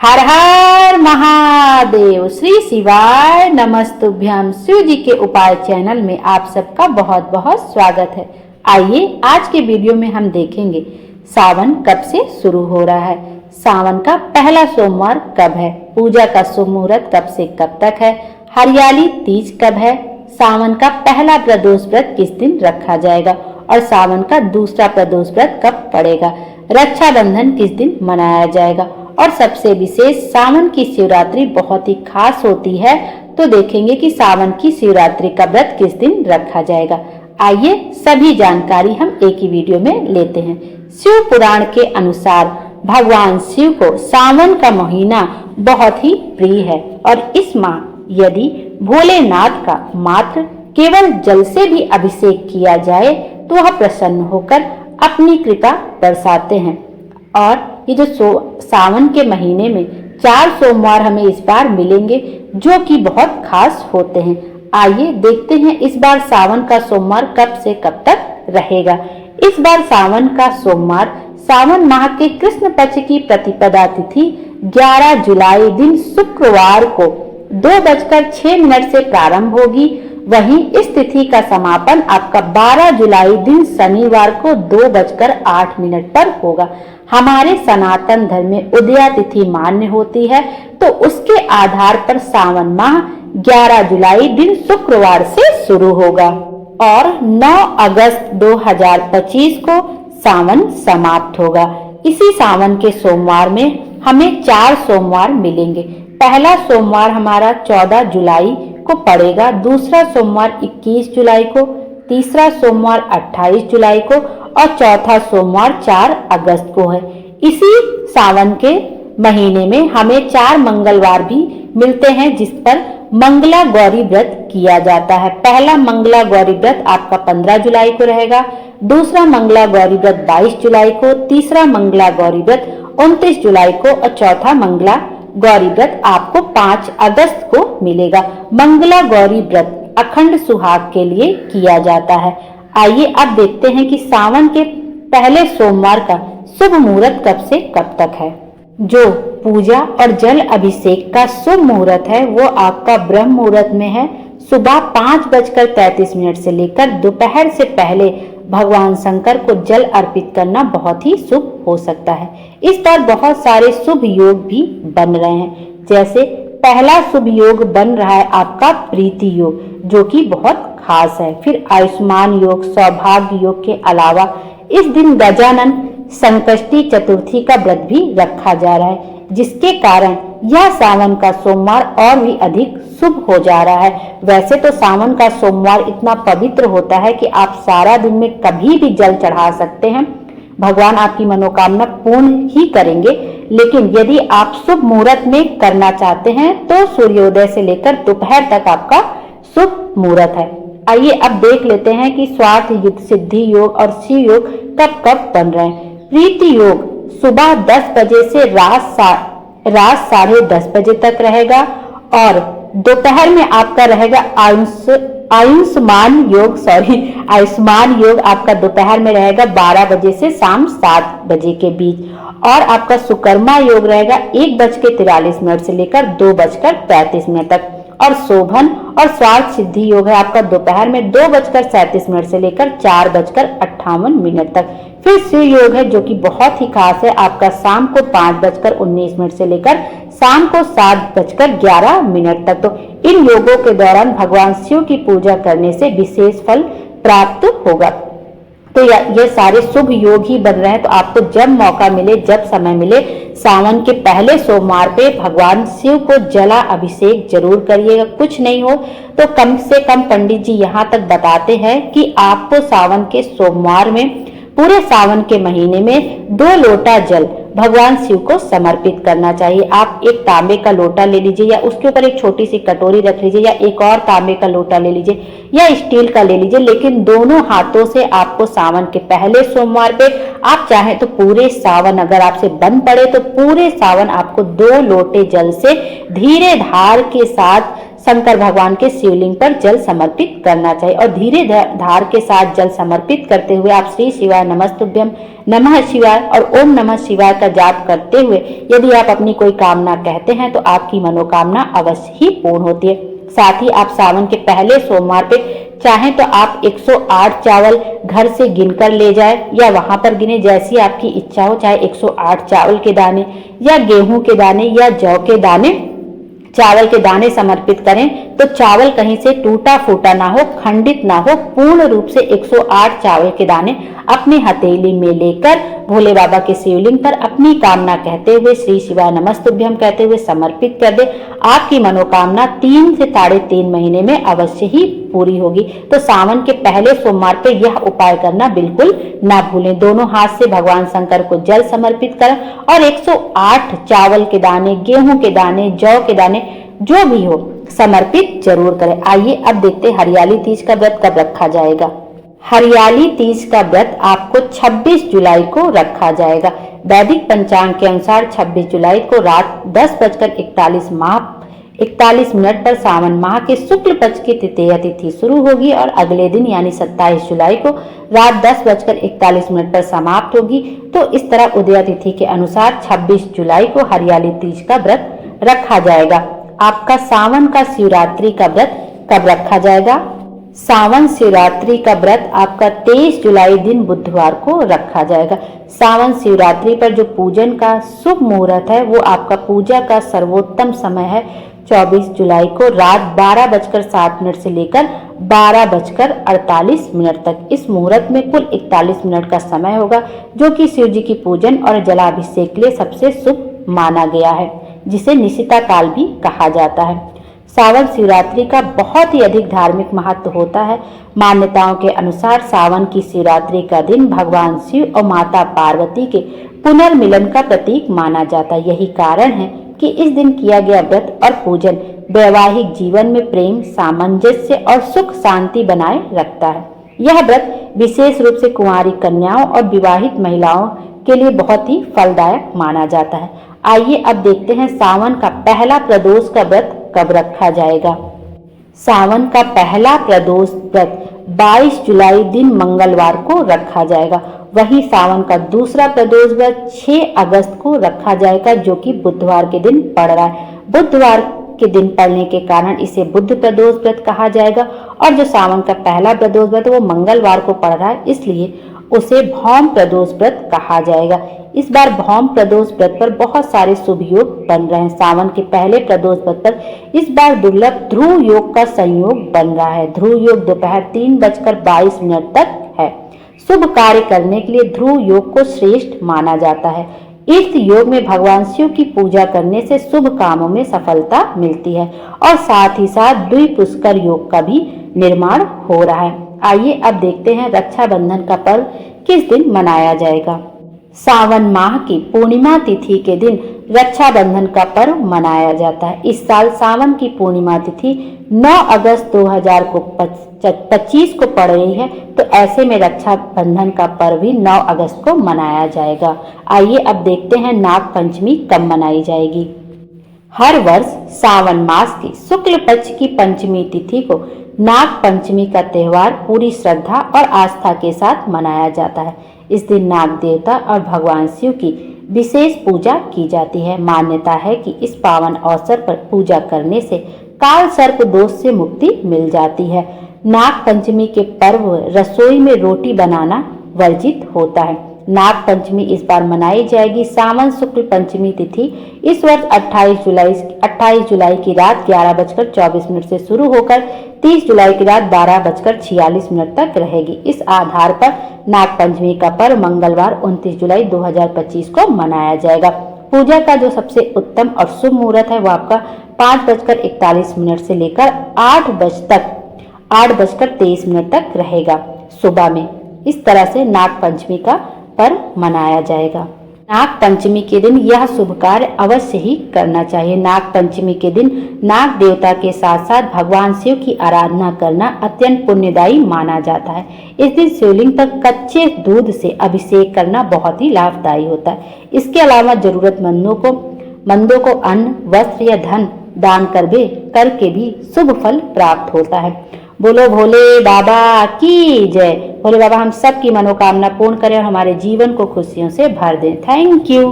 हर हर महादेव। श्री शिवाय नमस्तुभ्यम। शिव जी के उपाय चैनल में आप सबका बहुत बहुत स्वागत है। आइए आज के वीडियो में हम देखेंगे सावन कब से शुरू हो रहा है, सावन का पहला सोमवार कब है, पूजा का शुभ मुहूर्त कब से कब तक है, हरियाली तीज कब है, सावन का पहला प्रदोष व्रत किस दिन रखा जाएगा और सावन का दूसरा प्रदोष व्रत कब पड़ेगा, रक्षाबंधन किस दिन मनाया जाएगा और सबसे विशेष सावन की शिवरात्रि बहुत ही खास होती है। तो देखेंगे कि सावन की शिवरात्रि का व्रत किस दिन रखा जाएगा। आइए सभी जानकारी हम एक ही वीडियो में लेते हैं। शिव पुराण के अनुसार भगवान शिव को सावन का महीना बहुत ही प्रिय है और इस माह यदि भोलेनाथ का मात्र केवल जल से भी अभिषेक किया जाए तो वह प्रसन्न होकर अपनी कृपा बरसाते हैं। और ये जो सावन के महीने में 4 सोमवार हमें इस बार मिलेंगे जो कि बहुत खास होते हैं। आइए देखते हैं इस बार सावन का सोमवार कब से कब तक रहेगा। इस बार सावन का सोमवार सावन माह के कृष्ण पक्ष की प्रतिपदा तिथि 11 जुलाई दिन शुक्रवार को 2:06 से प्रारंभ होगी। वहीं इस तिथि का समापन आपका 12 जुलाई दिन शनिवार को 2:08 पर होगा। हमारे सनातन धर्म में उदया तिथि मान्य होती है तो उसके आधार पर सावन माह 11 जुलाई दिन शुक्रवार से शुरू होगा और 9 अगस्त 2025 को सावन समाप्त होगा। इसी सावन के सोमवार में हमें 4 सोमवार मिलेंगे। पहला सोमवार हमारा 14 जुलाई को पड़ेगा, दूसरा सोमवार 21 जुलाई को, तीसरा सोमवार 28 जुलाई को और चौथा सोमवार 4 अगस्त को है। इसी सावन के महीने में हमें 4 मंगलवार भी मिलते हैं जिस पर मंगला गौरी व्रत किया जाता है। पहला मंगला गौरी व्रत आपका 15 जुलाई को रहेगा, दूसरा मंगला गौरी व्रत 22 जुलाई को, तीसरा मंगला गौरी व्रत 29 जुलाई को और चौथा मंगला गौरी व्रत आपको 5 अगस्त को मिलेगा। मंगला गौरी व्रत अखंड सुहाग के लिए किया जाता है। आइए अब देखते हैं कि सावन के पहले सोमवार का शुभ मुहूर्त कब से कब तक है। जो पूजा और जल अभिषेक का शुभ मुहूर्त है वो आपका ब्रह्म मुहूर्त में है। सुबह 5:33 से लेकर दोपहर से पहले भगवान शंकर को जल अर्पित करना बहुत ही शुभ हो सकता है। इस बार बहुत सारे शुभ योग भी बन रहे हैं। जैसे पहला शुभ योग बन रहा है आपका प्रीति योग जो कि बहुत खास है। फिर आयुष्मान योग, सौभाग्य योग के अलावा इस दिन गजानन संकष्टी चतुर्थी का व्रत भी रखा जा रहा है जिसके कारण यह सावन का सोमवार और भी अधिक शुभ हो जा रहा है। वैसे तो सावन का सोमवार इतना पवित्र होता है कि आप सारा दिन में कभी भी जल चढ़ा सकते हैं, भगवान आपकी मनोकामना पूर्ण ही करेंगे। लेकिन यदि आप शुभ मुहूर्त में करना चाहते हैं तो सूर्योदय से लेकर दोपहर तक आपका शुभ मुहूर्त है। आइए अब देख लेते हैं कि स्वार्थ युद्ध, सिद्धि योग और शिव योग कब कब बन रहे हैं। प्रीति योग सुबह 10 बजे से रात 10:30 बजे तक रहेगा और दोपहर में आपका रहेगा आयुष्मान योग आपका दोपहर में रहेगा 12 बजे से शाम 7 बजे के बीच और आपका सुकर्मा योग रहेगा 1:43 से लेकर 2:35 तक और शोभन और स्वार्थ सिद्धि योग है आपका दोपहर में 2:37 से लेकर 4:58 तक। फिर शिव योग है जो कि बहुत ही खास है आपका शाम को 5:19 से लेकर शाम को 7:11 तक। तो इन योगों के दौरान भगवान शिव की पूजा करने से विशेष फल प्राप्त होगा। तो ये सारे शुभ योग ही बन रहे हैं। तो आपको जब मौका मिले, जब समय मिले, सावन के पहले सोमवार पे भगवान शिव को जला अभिषेक जरूर करिएगा। कुछ नहीं हो तो कम से कम पंडित जी यहाँ तक बताते हैं कि आपको सावन के सोमवार में पूरे सावन के महीने में 2 लोटा जल भगवान शिव को समर्पित करना चाहिए। आप एक तांबे का लोटा ले लीजिए या उसके ऊपर एक छोटी सी कटोरी रख लीजिए या एक और तांबे का लोटा ले लीजिए या स्टील का ले लीजिए, लेकिन दोनों हाथों से आपको सावन के पहले सोमवार पे आप चाहे तो पूरे सावन, अगर आपसे बन पड़े तो पूरे सावन आपको 2 लोटे जल से धीरे धार के साथ शंकर भगवान के शिवलिंग पर जल समर्पित करना चाहिए और धीरे धार के साथ जल समर्पित करते हुए आप श्री शिवाय नमस्तुभ्यम, नमः शिवाय और ओम नमः शिवाय का जाप करते हुए यदि आप अपनी कोई कामना कहते हैं तो आपकी मनोकामना अवश्य ही पूर्ण होती है। साथ ही आप सावन के पहले सोमवार पे चाहें तो आप 108 चावल घर से गिनकर ले जाएं या वहां पर गिने, जैसी आपकी इच्छा हो, चाहे 108 चावल के दाने या गेहूं के दाने या जौ के दाने, चावल के दाने समर्पित करें तो चावल कहीं से टूटा फूटा ना हो, खंडित ना हो, पूर्ण रूप से 108 चावल के दाने अपनी हथेली में लेकर भोले बाबा के शिवलिंग पर अपनी कामना कहते हुए श्री शिवाय नमस्तुभ्यम कहते हुए समर्पित कर दे। आपकी मनोकामना 3 से 3.5 महीने में अवश्य ही पूरी होगी। तो सावन के पहले सोमवार पे यह उपाय करना बिल्कुल ना भूलें। दोनों हाथ से भगवान शंकर को जल समर्पित करें और 108 चावल के दाने, गेहूं के दाने, जौ के दाने जो भी हो समर्पित जरूर करें। आइए अब देखते हैं हरियाली तीज का व्रत कब रखा जाएगा। हरियाली तीज का व्रत आपको 26 जुलाई को रखा जाएगा। वैदिक पंचांग के अनुसार 26 जुलाई को रात 10:41 पर सावन माह के शुक्ल पक्ष की तृतीया तिथि शुरू होगी और अगले दिन यानी 27 जुलाई को रात 10:41 पर समाप्त होगी। तो इस तरह उदया तिथि के अनुसार 26 जुलाई को हरियाली तीज का व्रत रखा जाएगा। आपका सावन का शिवरात्रि का व्रत कब रखा जाएगा। सावन शिवरात्रि का व्रत आपका 23 जुलाई दिन बुधवार को रखा जाएगा। सावन शिवरात्रि पर जो पूजन का शुभ मुहूर्त है वो आपका पूजा का सर्वोत्तम समय है 24 जुलाई को रात 12:07 से लेकर 12:48 तक। इस मुहूर्त में कुल 41 मिनट का समय होगा जो कि शिव जी की पूजन और जलाभिषेक के लिए सबसे शुभ माना गया है, जिसे निशिता काल भी कहा जाता है। सावन शिवरात्रि का बहुत ही अधिक धार्मिक महत्व होता है। मान्यताओं के अनुसार सावन की शिवरात्रि का दिन भगवान शिव और माता पार्वती के पुनर्मिलन का प्रतीक माना जाता है। यही कारण है कि इस दिन किया गया व्रत और पूजन वैवाहिक जीवन में प्रेम, सामंजस्य और सुख शांति बनाए रखता है। यह व्रत विशेष रूप से कुंवारी कन्याओं और विवाहित महिलाओं के लिए बहुत ही फलदायक माना जाता है। आइए अब देखते हैं सावन का पहला प्रदोष का व्रत कब रखा जाएगा। सावन का पहला प्रदोष व्रत 22 जुलाई दिन मंगलवार को रखा जाएगा। वही सावन का दूसरा प्रदोष व्रत 6 अगस्त को रखा जाएगा जो कि बुधवार के दिन पड़ रहा है। बुधवार के दिन पड़ने के कारण इसे बुध प्रदोष व्रत कहा जाएगा और जो सावन का पहला प्रदोष व्रत वो मंगलवार को पड़ रहा है, इसलिए उसे भौम प्रदोष व्रत कहा जाएगा। इस बार भौम प्रदोष व्रत पर बहुत सारे शुभ योग बन रहे हैं। सावन के पहले प्रदोष व्रत पर इस बार दुर्लभ ध्रुव योग का संयोग बन रहा है। ध्रुव योग दोपहर 3:22 तक है। शुभ कार्य करने के लिए ध्रुव योग को श्रेष्ठ माना जाता है। इस योग में भगवान शिव की पूजा करने से शुभ कामों में सफलता मिलती है और साथ ही साथ द्विपुष्कर योग का भी निर्माण हो रहा है। आइए अब देखते हैं रक्षाबंधन का पर्व किस दिन मनाया जाएगा। सावन माह की पूर्णिमा तिथि के दिन रक्षाबंधन का पर्व मनाया जाता है। इस साल सावन की पूर्णिमा तिथि 9 अगस्त 2025 को पड़ रही है, तो ऐसे में रक्षाबंधन का पर्व भी 9 अगस्त को मनाया जाएगा। आइए अब देखते हैं नाग पंचमी कब मनाई जाएगी। हर वर्ष सावन मास की शुक्ल पक्ष की पंचमी तिथि को नाग पंचमी का त्योहार पूरी श्रद्धा और आस्था के साथ मनाया जाता है। इस दिन नाग देवता और भगवान शिव की विशेष पूजा की जाती है। मान्यता है कि इस पावन अवसर पर पूजा करने से काल सर्प दोष से मुक्ति मिल जाती है। नाग पंचमी के पर्व रसोई में रोटी बनाना वर्जित होता है। नाग पंचमी इस बार मनाई जाएगी सावन शुक्ल पंचमी तिथि इस वर्ष 28 जुलाई की रात 11:24 से शुरू होकर 30 जुलाई की रात 12:46 तक रहेगी। इस आधार पर नाग पंचमी का पर्व मंगलवार 29 जुलाई 2025 को मनाया जाएगा। पूजा का जो सबसे उत्तम और शुभ मुहूर्त है वो आपका 5:41 से लेकर 8:23 तक रहेगा सुबह में। इस तरह से नाग पंचमी का पर्व मनाया जाएगा। नाग पंचमी के दिन यह शुभ कार्य अवश्य ही करना चाहिए। नाग पंचमी के दिन नाग देवता के साथ साथ भगवान शिव की आराधना करना अत्यंत पुण्यदायी माना जाता है। इस दिन शिवलिंग पर कच्चे दूध से अभिषेक करना बहुत ही लाभदायी होता है। इसके अलावा जरूरतमंदों को अन्न, वस्त्र या धन दान करके भी शुभ फल प्राप्त होता है। बोलो भोले बाबा की जय। भोले बाबा हम सब की मनोकामना पूर्ण करें और हमारे जीवन को खुशियों से भर दें। Thank you.